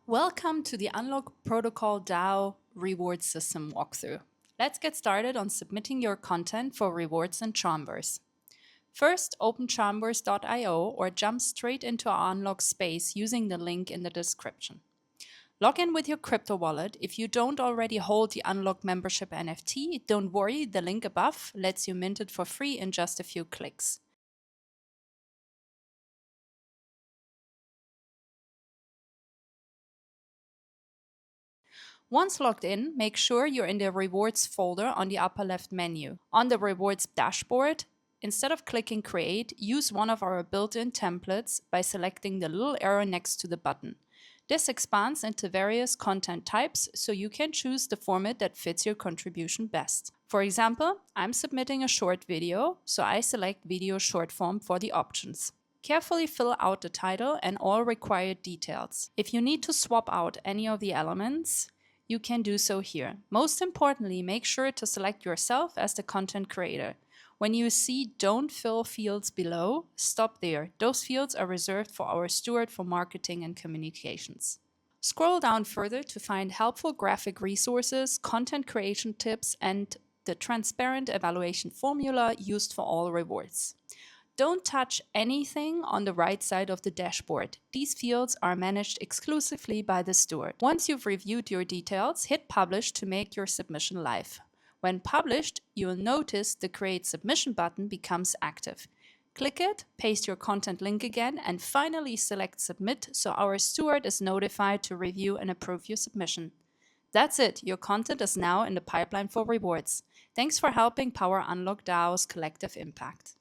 Welcome to the Unlock Protocol DAO reward system walkthrough. Let's get started on submitting your content for rewards in Charmverse. First, open charmverse.io or jump straight into our Unlock space using the link in the description. Log in with your crypto wallet. If you don't already hold the Unlock membership NFT, don't worry, the link above lets you mint it for free in just a few clicks. Once logged in, make sure you're in the Rewards folder on the upper left menu. On the Rewards dashboard, instead of clicking Create, use one of our built-in templates by selecting the little arrow next to the button. This expands into various content types, so you can choose the format that fits your contribution best. For example, I'm submitting a short video, so I select Video Short Form for the options. Carefully fill out the title and all required details. If you need to swap out any of the elements, you can do so here. Most importantly, make sure to select yourself as the content creator. When you see "Don't fill fields below," stop there. Those fields are reserved for our steward for marketing and communications. Scroll down further to find helpful graphic resources, content creation tips, and the transparent evaluation formula used for all rewards. Don't touch anything on the right side of the dashboard. These fields are managed exclusively by the steward. Once you've reviewed your details, hit Publish to make your submission live. When published, you'll notice the Create Submission button becomes active. Click it, paste your content link again, and finally select Submit so our steward is notified to review and approve your submission. That's it, your content is now in the pipeline for rewards. Thanks for helping power Unlock DAO's collective impact.